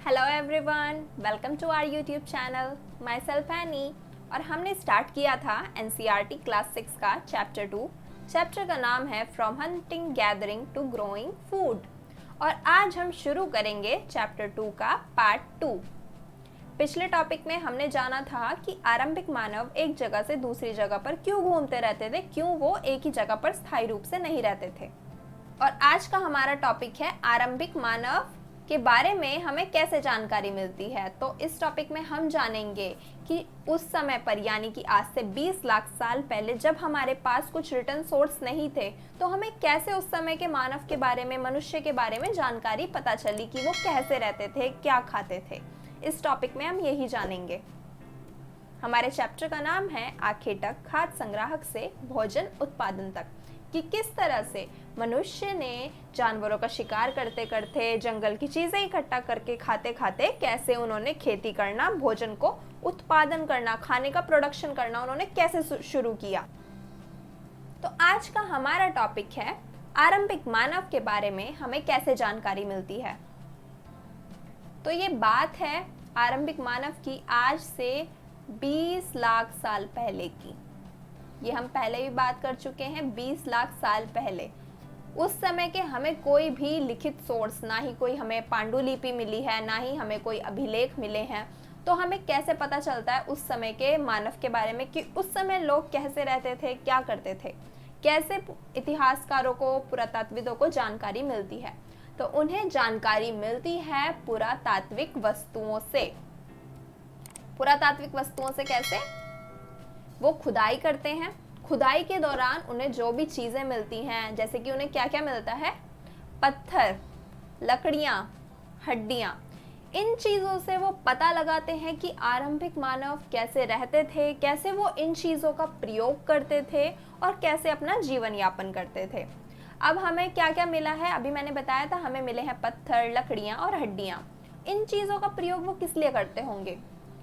Hello everyone, welcome to our YouTube channel. Myself Annie. और हमने start किया था एनसीईआरटी क्लास 6 का चैप्टर 2। चैप्टर का नाम है from hunting gathering to growing food. और आज हम शुरू करेंगे चैप्टर 2 का पार्ट 2। पिछले टॉपिक में हमने जाना था कि आरंभिक मानव एक जगह से दूसरी जगह पर क्यों घूमते रहते थे, क्यों वो एक ही जगह पर स्थायी रूप से नहीं रहते थे। और आज का हमारा टॉपिक है आरंभिक मानव के बारे में हमें कैसे जानकारी मिलती है। तो इस टॉपिक में हम जानेंगे कि उस समय पर यानी कि आज से 20 लाख साल पहले जब हमारे पास कुछ रिटर्न सोर्स नहीं थे तो हमें कैसे उस समय के मानव के बारे में, मनुष्य के बारे में जानकारी पता चली कि वो कैसे रहते थे, क्या खाते थे। इस टॉपिक में हम यही जानेंगे। हमारे चैप्टर का नाम है आखेटक, खाद्य संग्राहक से भोजन उत्पादन तक, कि किस तरह से मनुष्य ने जानवरों का शिकार करते करते, जंगल की चीजें इकट्ठा करके खाते खाते कैसे उन्होंने खेती करना, भोजन को उत्पादन करना, खाने का प्रोडक्शन करना उन्होंने कैसे शुरू किया। तो आज का हमारा टॉपिक है आरंभिक मानव के बारे में हमें कैसे जानकारी मिलती है। तो ये बात है आरंभिक मानव की आज से 20 लाख साल पहले की। ये हम पहले भी बात कर चुके हैं। 20 लाख साल पहले उस समय के हमें कोई भी लिखित सोर्स, ना ही कोई हमें पांडुलिपि मिली है, ना ही हमें कोई अभिलेख मिले हैं। तो हमें कैसे पता चलता है उस समय के मानव के बारे में कि उस समय लोग कैसे रहते थे, क्या करते थे, कैसे इतिहासकारों को, पुरातात्विदों को जानकारी मिलती है। तो उन्हें जानकारी मिलती है पुरातात्विक वस्तुओं से। पुरातात्विक वस्तुओं से कैसे? वो खुदाई करते हैं। खुदाई के दौरान उन्हें जो भी चीजें मिलती हैं, जैसे कि उन्हें क्या क्या मिलता है, पत्थर, लकड़ियां, हड्डियां, इन चीजों से वो पता लगाते हैं कि आरंभिक मानव कैसे रहते थे, कैसे वो इन चीजों का प्रयोग करते थे और कैसे अपना जीवन यापन करते थे। अब हमें क्या क्या मिला है, अभी मैंने बताया था, हमें मिले हैं पत्थर, लकड़ियां और हड्डियां। इन चीजों का प्रयोग वो किस लिए करते होंगे?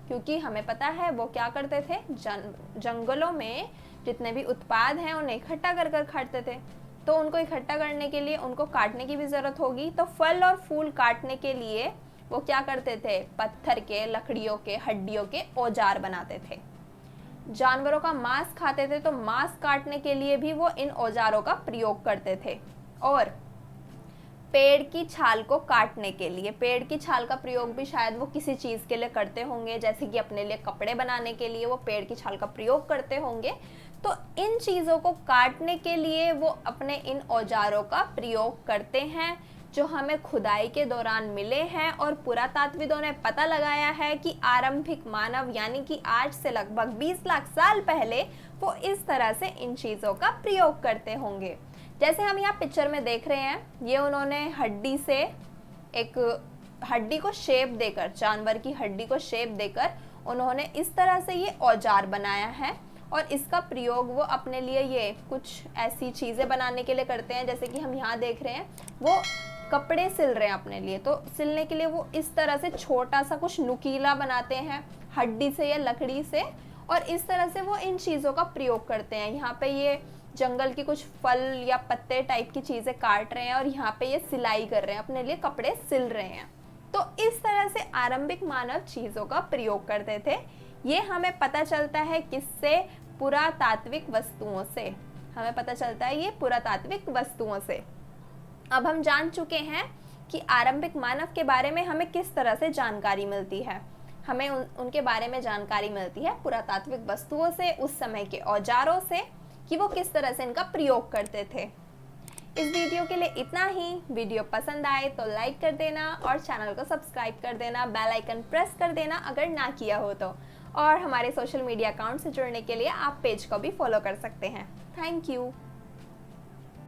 क्योंकि हमें पता है वो क्या करते थे, जंगलों में जितने भी उत्पाद हैं उन्हें इकट्ठा कर कर खाते थे। तो उनको इकट्ठा करने के लिए उनको काटने की भी जरूरत होगी। तो फल और फूल काटने के लिए वो क्या करते थे, पत्थर के, लकड़ियों के, हड्डियों के औजार बनाते थे। जानवरों का मांस खाते थे तो मांस काटने के लिए भी वो इन औजारों का प्रयोग करते थे। और पेड़ की छाल को काटने के लिए, पेड़ की छाल का प्रयोग भी शायद वो किसी चीज के लिए करते होंगे, जैसे कि अपने लिए कपड़े बनाने के लिए वो पेड़ की छाल का प्रयोग करते होंगे। तो इन चीजों को काटने के लिए वो अपने इन औजारों का प्रयोग करते हैं, जो हमें खुदाई के दौरान मिले हैं। और पुरातात्विदों ने पता लगाया है कि आरंभिक मानव यानी कि आज से लगभग 20 लाख साल पहले वो इस तरह से इन चीजों का प्रयोग करते होंगे। जैसे हम यहाँ पिक्चर में देख रहे हैं, ये उन्होंने हड्डी से, एक हड्डी को शेप देकर, जानवर की हड्डी को शेप देकर उन्होंने इस तरह से ये औजार बनाया है। और इसका प्रयोग वो अपने लिए ये कुछ ऐसी चीज़ें बनाने के लिए करते हैं, जैसे कि हम यहाँ देख रहे हैं वो कपड़े सिल रहे हैं अपने लिए। तो सिलने के लिए वो इस तरह से छोटा सा कुछ नुकीला बनाते हैं हड्डी से या लकड़ी से, और इस तरह से वो इन चीज़ों का प्रयोग करते हैं। यहाँ पे ये जंगल की कुछ फल या पत्ते टाइप की चीज़ें काट रहे हैं और यहाँ पे ये सिलाई कर रहे हैं, अपने लिए कपड़े सिल रहे हैं। तो इस तरह से आरंभिक मानव चीज़ों का प्रयोग करते थे। ये हमें पता चलता है किससे? पुरातात्विक वस्तुओं से हमें पता चलता है, ये पुरातात्विक वस्तुओं से। अब हम जान चुके हैं कि आरंभिक मानव के बारे में हमें किस तरह से जानकारी मिलती है। हमें उनके बारे में जानकारी मिलती है पुरातात्विक वस्तुओं से, उस समय के औजारों से, कि वो किस तरह से इनका प्रयोग करते थे। इस वीडियो के लिए इतना ही। वीडियो पसंद आए तो लाइक कर देना और चैनल को सब्सक्राइब कर देना, बेल आइकन प्रेस कर देना अगर ना किया हो तो। और हमारे सोशल मीडिया अकाउंट से जुड़ने के लिए आप पेज को भी फॉलो कर सकते हैं। Thank you.